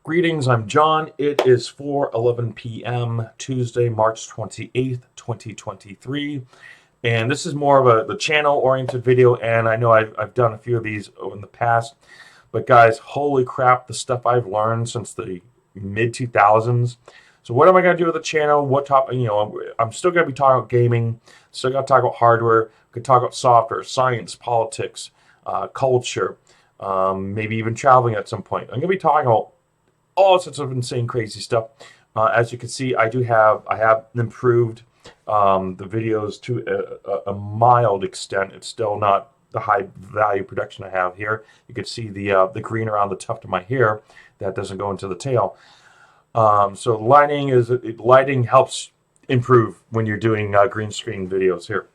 Greetings, I'm John. It is 4:11 p.m. Tuesday, March 28th, 2023. And this is more of the channel-oriented video, and I know I've done a few of these in the past. But guys, holy crap, the stuff I've learned since the mid-2000s. So what am I going to do with the channel? What topic? I'm still going to be talking about gaming, still going to talk about hardware, we could talk about software, science, politics, culture, maybe even traveling at some point. I'm going to be talking about all sorts of insane, crazy stuff. As you can see, I have improved the videos to a mild extent. It's still not the high value production I have here. You can see the green around the tuft of my hair that doesn't go into the tail. So lighting helps improve when you're doing green screen videos here,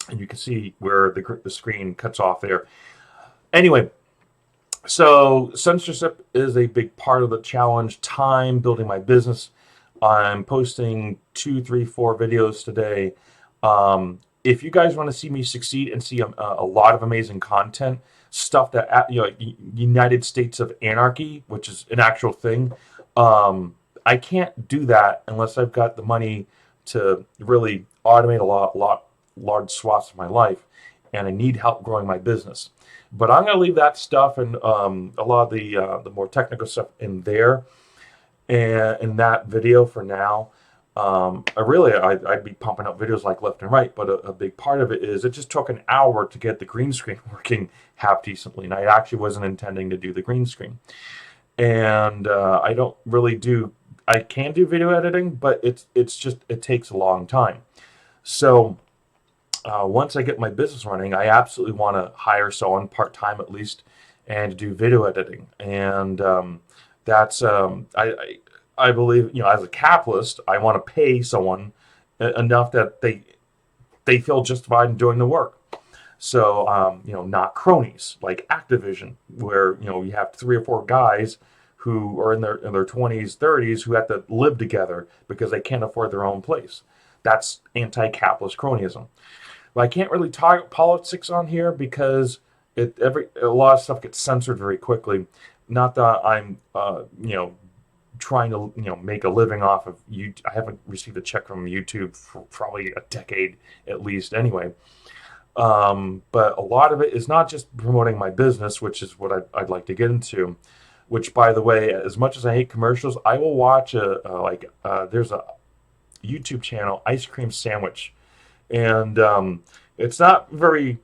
and you can see where the screen cuts off there. Anyway. So censorship is a big part of the challenge. Time building my business. I'm posting 2, 3, 4 videos today. If you guys want to see me succeed and see a lot of amazing content, stuff that United States of Anarchy, which is an actual thing, I can't do that unless I've got the money to really automate large swaths of my life, and I need help growing my business. But I'm going to leave that stuff and a lot of the more technical stuff in there and in that video for now. I'd be pumping out videos like left and right, but a big part of it is it just took an hour to get the green screen working half decently, and I actually wasn't intending to do the green screen. And I don't really do. I can do video editing, but it takes a long time. So. Once I get my business running, I absolutely want to hire someone part-time at least and do video editing. And that's I believe, as a capitalist, I want to pay someone enough that they feel justified in doing the work. So not cronies like Activision, where you have 3 or 4 guys who are in their 20s, 30s who have to live together because they can't afford their own place. That's anti-capitalist cronyism. But I can't really talk politics on here because a lot of stuff gets censored very quickly. Not that I'm trying to make a living off of YouTube. I haven't received a check from YouTube for probably a decade at least anyway. But a lot of it is not just promoting my business, which is what I'd like to get into. Which, by the way, as much as I hate commercials, I will watch there's a YouTube channel, Ice Cream Sandwich. And it's not very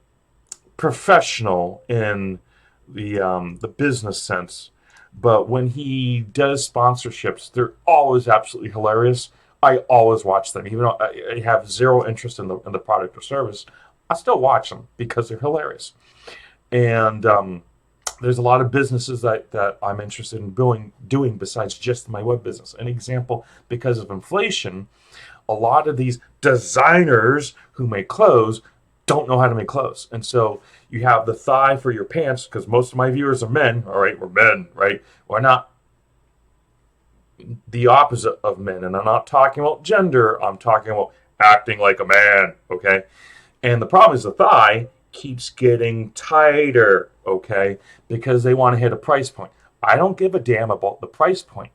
professional in the business sense, but when he does sponsorships, they're always absolutely hilarious. I always watch them, even though I have zero interest in the product or service. I still watch them because they're hilarious. And there's a lot of businesses that I'm interested in doing besides just my web business. An example, because of inflation, a lot of these designers who make clothes don't know how to make clothes. And so you have the thigh for your pants, because most of my viewers are men. All right, we're men, right? We're not the opposite of men. And I'm not talking about gender. I'm talking about acting like a man, okay? And the problem is the thigh keeps getting tighter, okay? Because they want to hit a price point. I don't give a damn about the price point.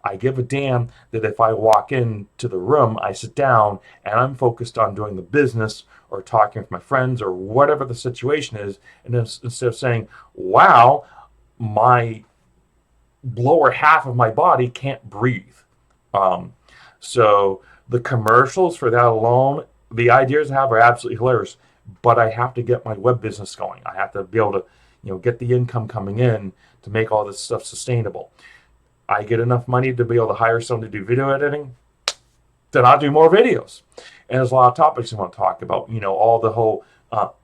I give a damn that if I walk into the room, I sit down and I'm focused on doing the business or talking with my friends or whatever the situation is. And then instead of saying, wow, my lower half of my body can't breathe. So the commercials for that alone, the ideas I have are absolutely hilarious, but I have to get my web business going. I have to be able to, get the income coming in to make all this stuff sustainable. I get enough money to be able to hire someone to do video editing, then I'll do more videos. And there's a lot of topics I want to talk about, all the whole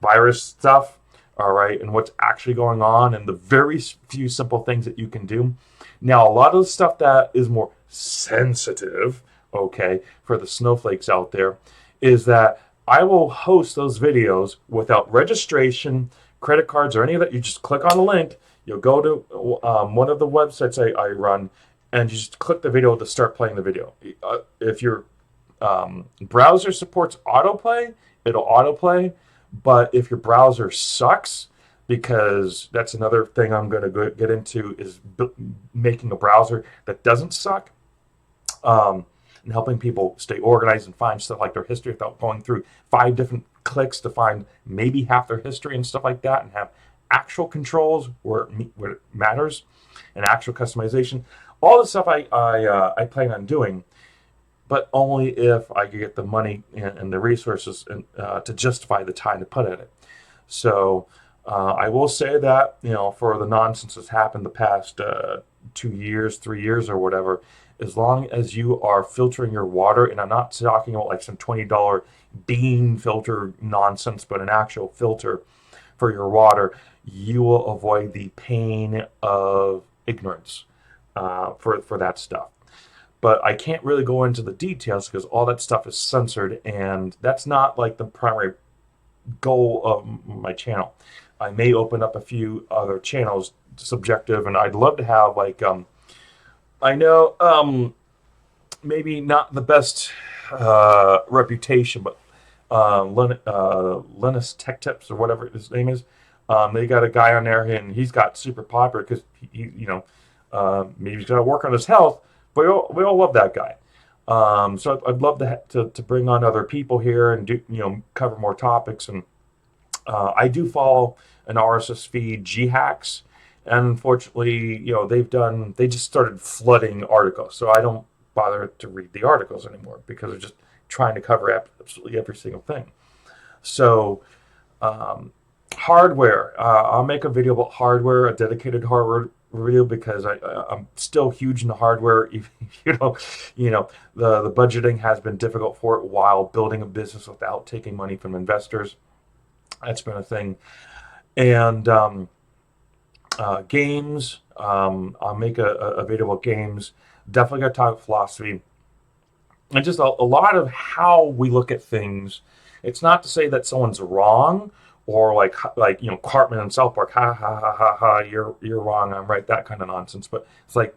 virus stuff, all right, and what's actually going on and the very few simple things that you can do. Now, a lot of the stuff that is more sensitive, okay, for the snowflakes out there, is that I will host those videos without registration, credit cards, or any of that. You just click on a link. You'll go to one of the websites I run, and you just click the video to start playing the video. If your browser supports autoplay, it'll autoplay. But if your browser sucks, because that's another thing I'm going to get into is making a browser that doesn't suck, and helping people stay organized and find stuff like their history without going through 5 different clicks to find maybe half their history and stuff like that, and have actual controls where it matters and actual customization. All the stuff I plan on doing, but only if I could get the money and the resources to justify the time to put in it. So I will say that, for the nonsense that's happened the past 2 years, 3 years, or whatever, as long as you are filtering your water, and I'm not talking about like some $20 bean filter nonsense, but an actual filter for your water, you will avoid the pain of ignorance for that stuff. But I can't really go into the details because all that stuff is censored, and that's not like the primary goal of my channel. I may open up a few other channels, subjective, and I'd love to have like I know maybe not the best reputation, but Linus Tech Tips or whatever his name is. They got a guy on there, and he's got super popular because maybe he's got to work on his health, but we all love that guy. So I'd love to bring on other people here and do cover more topics. And I do follow an RSS feed, G-Hacks, and unfortunately, they just started flooding articles, so I don't bother to read the articles anymore because they're just trying to cover absolutely every single thing. So hardware, I'll make a video about hardware, a dedicated hardware video, because I'm still huge in the hardware. The budgeting has been difficult for it while building a business without taking money from investors. That's been a thing. And games, I'll make a video about games. Definitely got to talk philosophy and just a lot of how we look at things. It's not to say that someone's wrong, or like Cartman and South Park, ha ha ha ha ha, you're wrong, I'm right, that kind of nonsense. But it's like,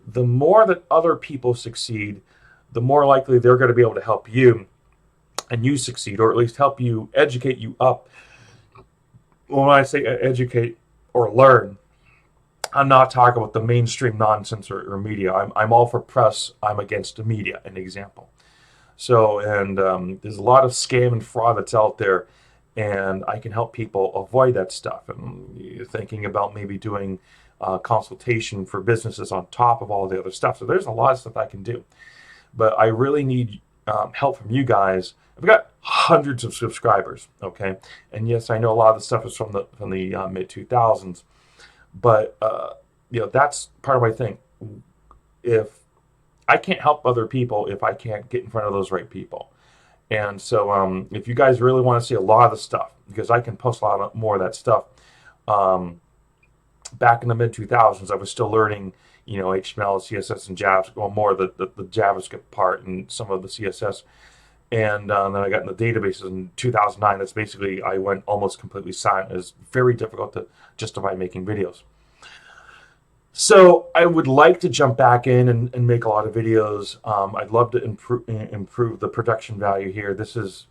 the more that other people succeed, the more likely they're going to be able to help you and you succeed, or at least help you, educate you up. When I say educate or learn, I'm not talking about the mainstream nonsense or media. I'm all for press. I'm against the media, an example. So, and there's a lot of scam and fraud that's out there, and I can help people avoid that stuff. And you're thinking about maybe doing consultation for businesses on top of all the other stuff. So there's a lot of stuff I can do. But I really need help from you guys. I've got hundreds of subscribers, okay? And yes, I know a lot of the stuff is from the mid 2000s, but that's part of my thing. If I can't help other people, if I can't get in front of those right people. And so if you guys really want to see a lot of the stuff, because I can post a lot more of that stuff. Back in the mid 2000s, I was still learning, HTML, CSS, and JavaScript, well, more the JavaScript part and some of the CSS. And then I got in the databases in 2009. That's basically, I went almost completely silent. It was very difficult to justify making videos. So I would like to jump back in and make a lot of videos. I'd love to improve the production value here. This is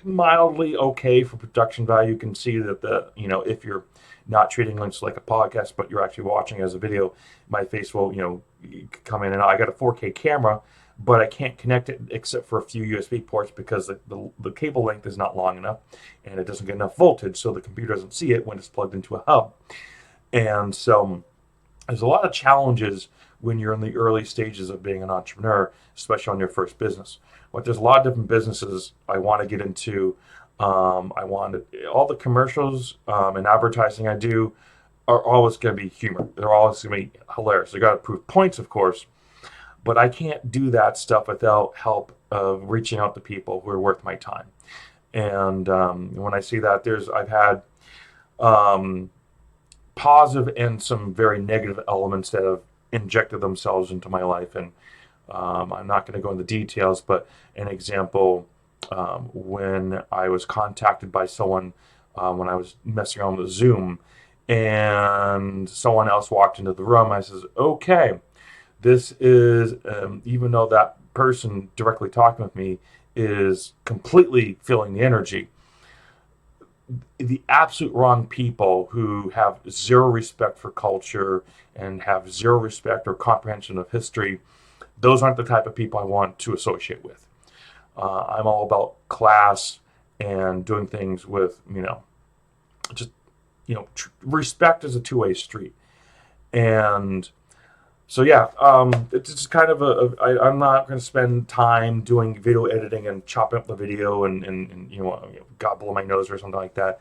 mildly okay for production value. You can see that if you're not treating links like a podcast, but you're actually watching as a video, my face will, come in and out. I got a 4K camera, but I can't connect it except for a few USB ports because the cable length is not long enough, and it doesn't get enough voltage, so the computer doesn't see it when it's plugged into a hub. And so there's a lot of challenges when you're in the early stages of being an entrepreneur, especially on your first business. But there's a lot of different businesses I want to get into. All the commercials and advertising I do are always going to be humor. They're always going to be hilarious. They got to prove points, of course, but I can't do that stuff without help of reaching out to people who are worth my time. And when I see that, I've had positive and some very negative elements that have injected themselves into my life. And I'm not going to go into details, but an example, when I was contacted by someone when I was messing around with Zoom, and someone else walked into the room, I says, okay, this is, even though that person directly talking with me is completely feeling the energy, the absolute wrong people who have zero respect for culture and have zero respect or comprehension of history, those aren't the type of people I want to associate with. I'm all about class and doing things with, just, respect is a two-way street. And so, yeah, it's just kind of I'm not going to spend time doing video editing and chopping up the video and God blow my nose or something like that.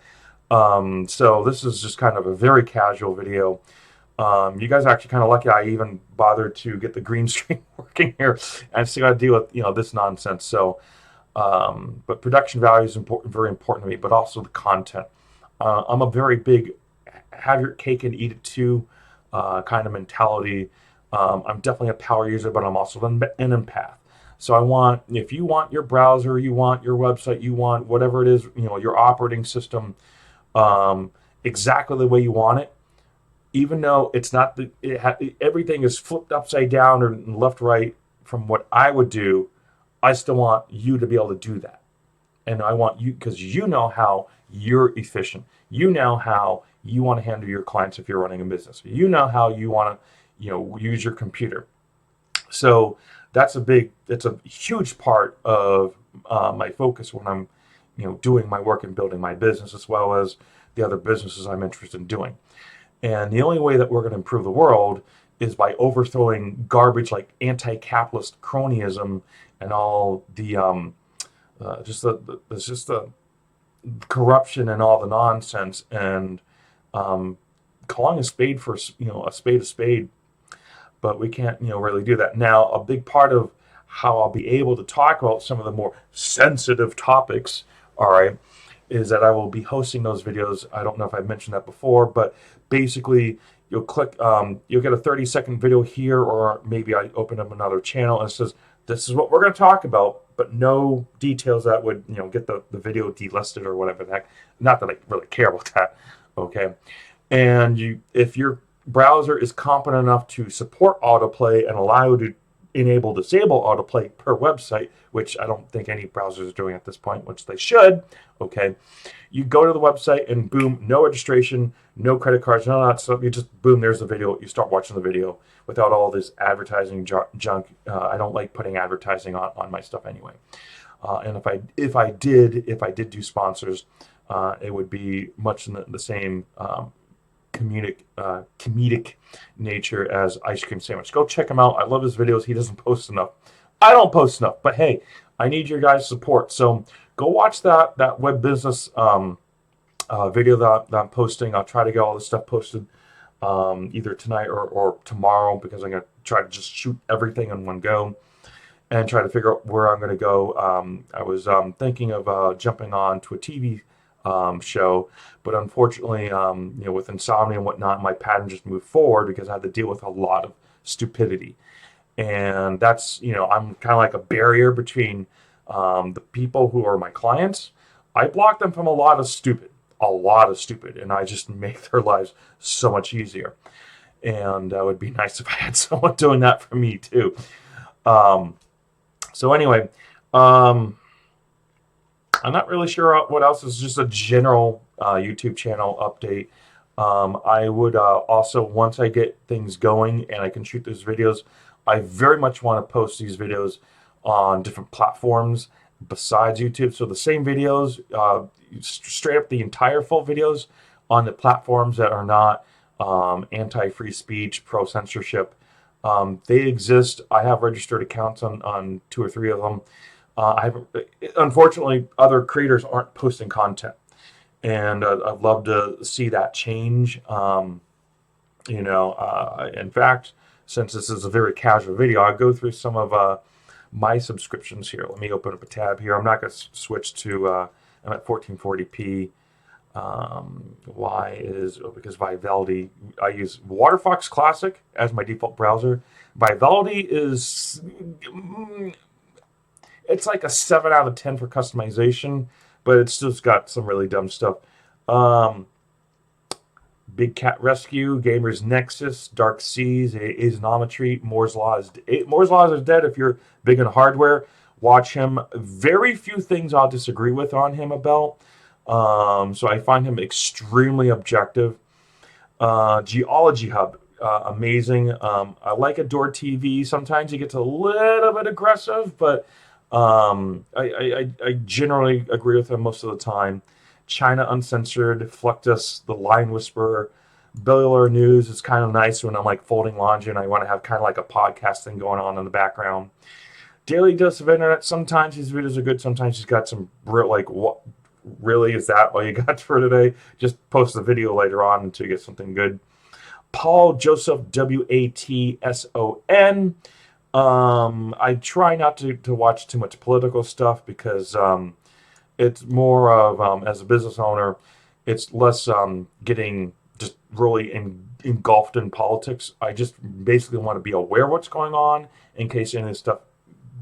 So this is just kind of a very casual video. You guys are actually kind of lucky I even bothered to get the green screen working here. I still got to deal with this nonsense. So, but production value is important, very important to me, but also the content. I'm a very big have your cake and eat it too kind of mentality. I'm definitely a power user, but I'm also an empath. So if you want your browser, you want your website, you want whatever it is, your operating system, exactly the way you want it, even though it's not everything is flipped upside down or left right from what I would do, I still want you to be able to do that. And I want you, because you know how you're efficient. You know how you want to handle your clients if you're running a business. You know how you want to, use your computer. So it's a huge part of my focus when I'm, doing my work and building my business, as well as the other businesses I'm interested in doing. And the only way that we're going to improve the world is by overthrowing garbage like anti-capitalist cronyism and all the the corruption and all the nonsense, and calling a spade for a spade. But we can't really do that now. A big part of how I'll be able to talk about some of the more sensitive topics, all right, is that I will be hosting those videos. I don't know if I mentioned that before, but basically you'll click, you'll get a 30-second video here, or maybe I open up another channel and it says, this is what we're going to talk about, but no details that would, get the video delisted or whatever the heck. Not that I really care about that, okay? And if your browser is competent enough to support autoplay and allow you to enable disable autoplay per website, which I don't think any browsers are doing at this point, which they should, okay? You go to the website and boom, no registration, no credit cards, none of that stuff. You just, boom, there's the video. You start watching the video without all this advertising junk. I don't like putting advertising on my stuff anyway. And if I did do sponsors, it would be much in the same comedic nature as Ice Cream Sandwich. Go check him out. I love his videos. He doesn't post enough. I don't post enough, but hey, I need your guys' support. So go watch that web business video that I'm posting. I'll try to get all this stuff posted either tonight or tomorrow, because I'm going to try to just shoot everything in one go and try to figure out where I'm going to go. I was thinking of jumping on to a TV show, but unfortunately, with insomnia and whatnot, my pattern just moved forward because I had to deal with a lot of stupidity. And that's, I'm kind of like a barrier between the people who are my clients. I block them from a lot of stupid, and I just make their lives so much easier. And it would be nice if I had someone doing that for me too. So anyway, I'm not really sure what else. Is just a general YouTube channel update. I would also, once I get things going and I can shoot those videos, I very much want to post these videos on different platforms besides YouTube. So the same videos, straight up the entire full videos on the platforms that are not anti-free speech, pro-censorship. They exist. I have registered accounts on 2 or 3 of them. Unfortunately, other creators aren't posting content, and I'd love to see that change. In fact, since this is a very casual video, I'll go through some of my subscriptions here. Let me open up a tab here. I'm not going to switch to, I'm at 1440p. Because Vivaldi, I use Waterfox Classic as my default browser. Vivaldi is, it's like a 7 out of 10 for customization, but it's still got some really dumb stuff. Big Cat Rescue, Gamers Nexus, Dark Seas, Asnometry, Moore's Law is dead. If you're big in hardware, watch him. Very few things I'll disagree with on him about. So I find him extremely objective. Geology Hub, amazing. I like Adore TV. Sometimes he gets a little bit aggressive, but I generally agree with him most of the time. China Uncensored, Fluctus, The Line Whisperer, Billionaire News is kind of nice when I'm like folding laundry and I want to have kind of like a podcast thing going on in the background. Daily Dose of Internet, sometimes his videos are good, sometimes he's got some real, like, what really is that all you got for today? Just post the video later on until you get something good. Paul Joseph, Watson. I try not to watch too much political stuff because it's more of, as a business owner, it's less getting just really engulfed in politics. I just basically want to be aware of what's going on in case any of this stuff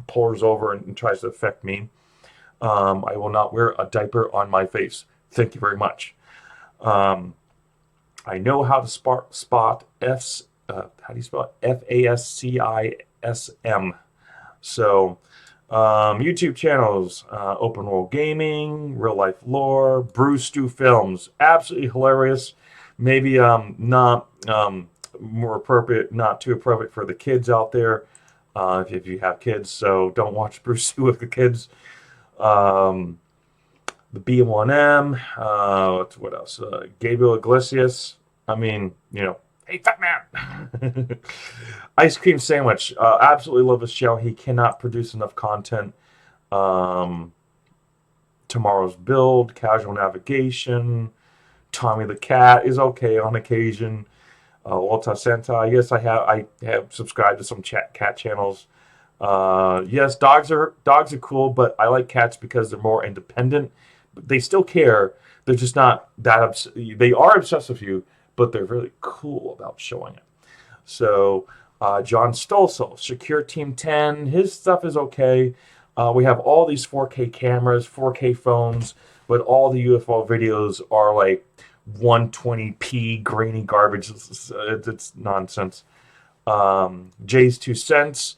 pours over and tries to affect me. I will not wear a diaper on my face. Thank you very much. Um, I know how to spot F's. How do you spell it? FASCISM. So, YouTube channels: Open World Gaming, Real Life Lore, Bruce Stu Films. Absolutely hilarious. Maybe not more appropriate, not too appropriate for the kids out there. If you have kids, so don't watch Bruce Stu with the kids. Um, the B1M. What else? Gabriel Iglesias. I mean, hey, fat man. Ice cream sandwich. Absolutely love his show. He cannot produce enough content. Um, Tomorrow's Build, Casual Navigation. Tommy the Cat is okay on occasion. Walter Santa. Yes, I have subscribed to some cat channels. Yes, dogs are cool, but I like cats because they're more independent. But they still care. They're just not that they are obsessed with you, but they're really cool about showing it. So, John Stolzel, Secure Team 10, his stuff is okay. We have all these 4K cameras, 4K phones, but all the UFO videos are like 120p grainy garbage. It's nonsense. Jay's 2 cents.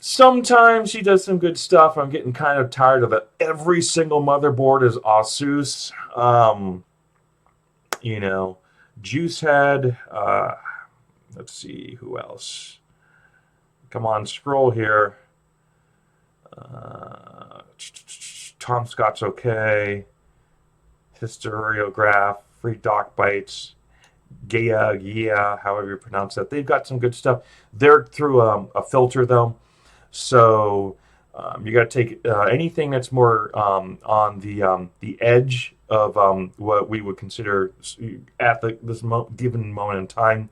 Sometimes he does some good stuff. I'm getting kind of tired of it. Every single motherboard is Asus. Juicehead. Let's see who else. Come on, scroll here. Tom Scott's okay. Historiograph. Free Doc Bites. Gaia, however you pronounce that. They've got some good stuff. They're through a filter though. So you got to take anything that's more on the edge of what we would consider at this given moment in time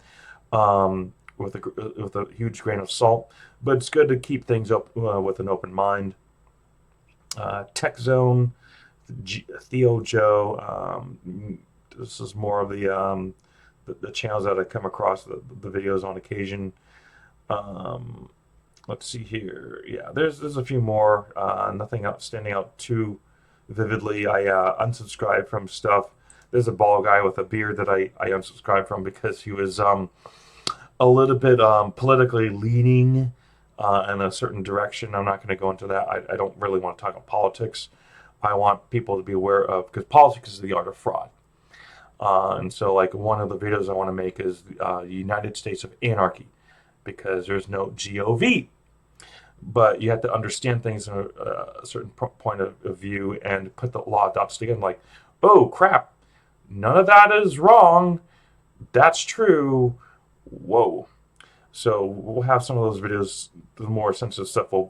with a huge grain of salt. But it's good to keep things up with an open mind. Tech Zone, Theo Joe. This is more of the channels that I come across the videos on occasion. Let's see here. Yeah, there's a few more. Nothing standing out too vividly. I unsubscribed from stuff. There's a bald guy with a beard that I unsubscribed from because he was a little bit politically leaning in a certain direction. I'm not going to go into that. I don't really want to talk about politics. I want people to be aware of, because politics is the art of fraud. And so, like, one of the videos I want to make is the United States of Anarchy, because there's no GOV. But you have to understand things in a certain point of view and put the law dots together. Like, oh, crap, none of that is wrong. That's true. Whoa. So we'll have some of those videos. The more sensitive stuff will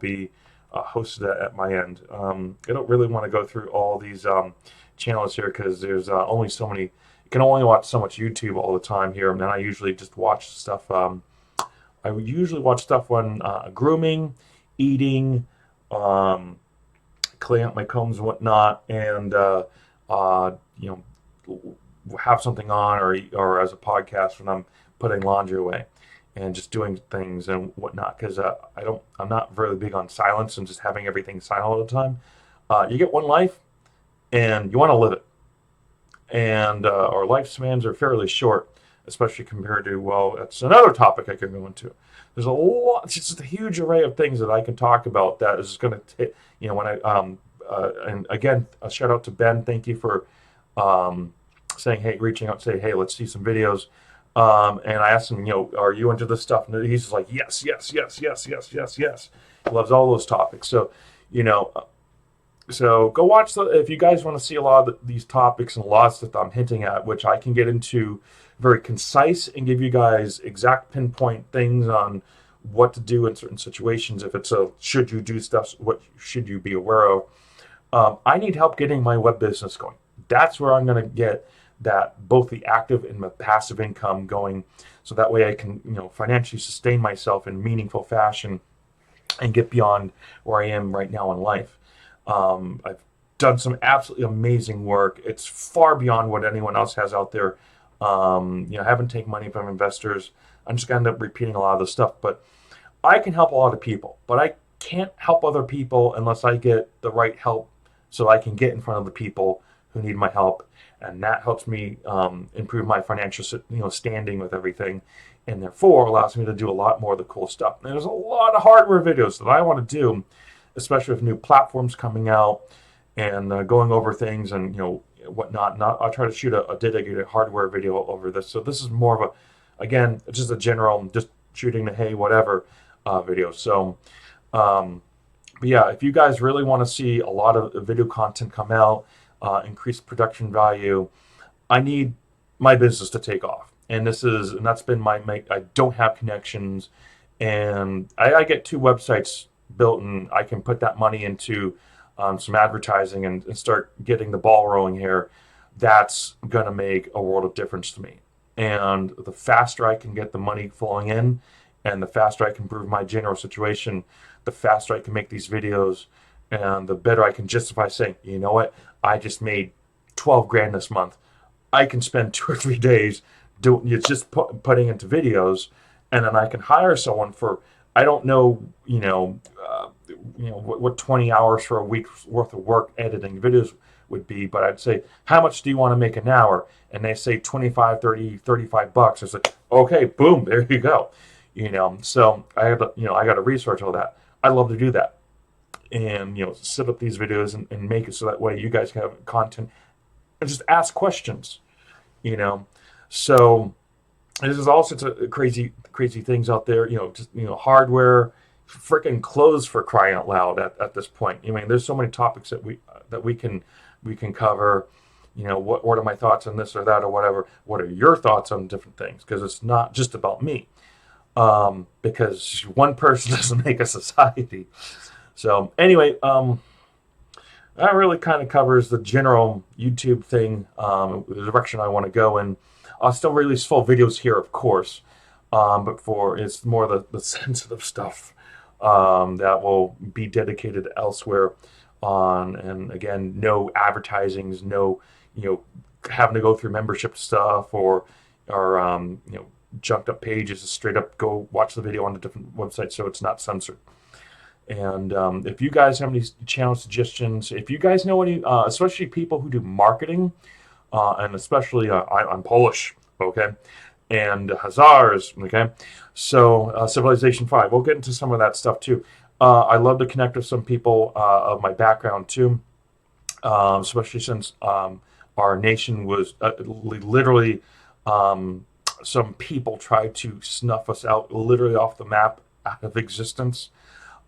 be hosted at my end. I don't really want to go through all these channels here because there's only so many. You can only watch so much YouTube all the time here, and then I usually just watch stuff. I usually watch stuff when grooming, eating, cleaning up my combs and whatnot, and have something on or as a podcast when I'm putting laundry away and just doing things and whatnot, because I'm not really big on silence and just having everything silent all the time. You get one life and you want to live it, and our lifespans are fairly short, especially compared to, well, that's another topic I can go into. There's a lot, it's just a huge array of things that I can talk about that is going to take, when I and again, a shout out to Ben. Thank you for saying, hey, reaching out, say, hey, let's see some videos. And I asked him, are you into this stuff? And he's just like, yes, yes, yes, yes, yes, yes, yes. He loves all those topics. So, you know, so go watch if you guys want to see a lot of these topics and lots that I'm hinting at, which I can get into very concise and give you guys exact pinpoint things on what to do in certain situations. If it's a should you do stuff, what should you be aware of? I need help getting my web business going. That's where I'm going to get that both the active and the passive income going, so that way I can financially sustain myself in meaningful fashion and get beyond where I am right now in life. I've done some absolutely amazing work. It's far beyond what anyone else has out there. I haven't taken money from investors. I'm just going to end up repeating a lot of this stuff, but I can help a lot of people, but I can't help other people unless I get the right help so I can get in front of the people who need my help. And that helps me improve my financial standing with everything, and therefore allows me to do a lot more of the cool stuff. And there's a lot of hardware videos that I want to do, especially with new platforms coming out and going over things and whatnot. I'll try to shoot a dedicated hardware video over this. So this is more of again, just a general, just shooting the hey whatever video. So, but yeah, if you guys really want to see a lot of video content come out, increase production value, I need my business to take off. And that's been my I don't have connections, and I get 2 websites built, and I can put that money into some advertising and start getting the ball rolling here. That's going to make a world of difference to me. And the faster I can get the money flowing in, and the faster I can improve my general situation, the faster I can make these videos, and the better I can justify saying, you know what, I just made 12 grand this month. I can spend 2 or 3 days putting into videos, and then I can hire someone for, I don't know, what 20 hours for a week's worth of work editing videos would be, but I'd say, how much do you want to make an hour? And they say 25, 30, 35 bucks. It's like, okay, boom, there you go. So I got to research all that. I love to do that. And, set up these videos and make it so that way you guys can have content and just ask questions, So there's all sorts of crazy things out there, hardware, freaking clothes, for crying out loud at this point. There's so many topics that we can cover. What are my thoughts on this or that or whatever? What are your thoughts on different things? Because it's not just about me. Because one person doesn't make a society. So anyway, that really kind of covers the general YouTube thing, the direction I want to go in. I'll still release full videos here, of course, but it's more the sensitive stuff that will be dedicated elsewhere on. And again, no advertisings, no having to go through membership stuff or junked up pages. Straight up go watch the video on a different website, so it's not censored. And if you guys have any channel suggestions, if you guys know any, especially people who do marketing, and especially I'm Polish, okay, and Hazars, okay, so Civilization 5, we'll get into some of that stuff too. I love to connect with some people of my background too, especially since our nation was literally, some people tried to snuff us out literally off the map, out of existence.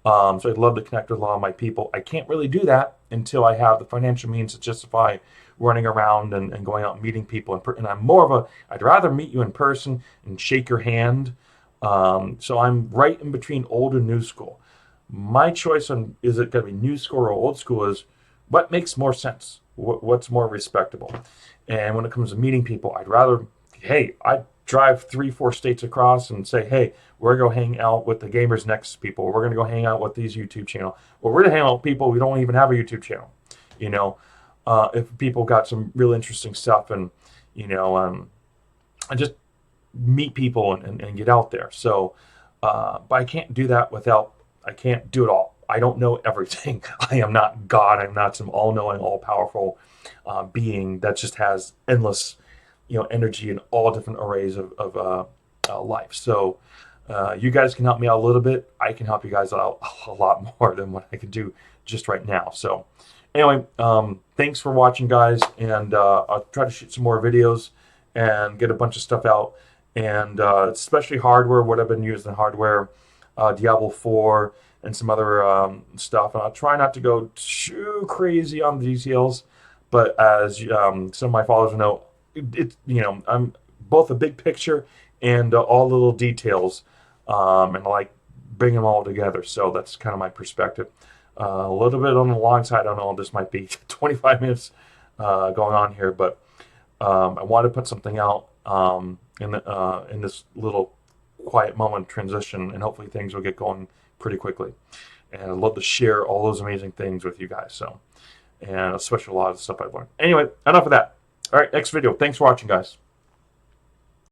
So I'd love to connect with a lot of my people. I can't really do that until I have the financial means to justify running around and going out and meeting people. And I'm more of I'd rather meet you in person and shake your hand. So I'm right in between old and new school. My choice on, is it going to be new school or old school, is what makes more sense? What's more respectable? And when it comes to meeting people, I'd drive 3-4 states across and say, hey, we're going to go hang out with the Gamers Next people. We're going to go hang out with these YouTube channel. Or we're going to hang out with people who don't even have a YouTube channel. If people got some real interesting stuff, and and just meet people and get out there. So, but I can't do that I can't do it all. I don't know everything. I am not God. I'm not some all-knowing, all-powerful being that just has endless energy in all different arrays of life. So you guys can help me out a little bit. I can help you guys out a lot more than what I can do just right now. So Anyway, thanks for watching, guys, and I'll try to shoot some more videos and get a bunch of stuff out, and especially hardware, what I've been using hardware, Diablo 4 and some other stuff. And I'll try not to go too crazy on the details, but as some of my followers know, I'm both a big picture and all the little details, and I like bring them all together. So that's kind of my perspective. A little bit on the long side. I don't know. This might be 25 minutes going on here, but I want to put something out in this little quiet moment transition, and hopefully things will get going pretty quickly. And I'd love to share all those amazing things with you guys. So, and especially a lot of the stuff I've learned. Anyway, enough of that. All right, next video. Thanks for watching, guys.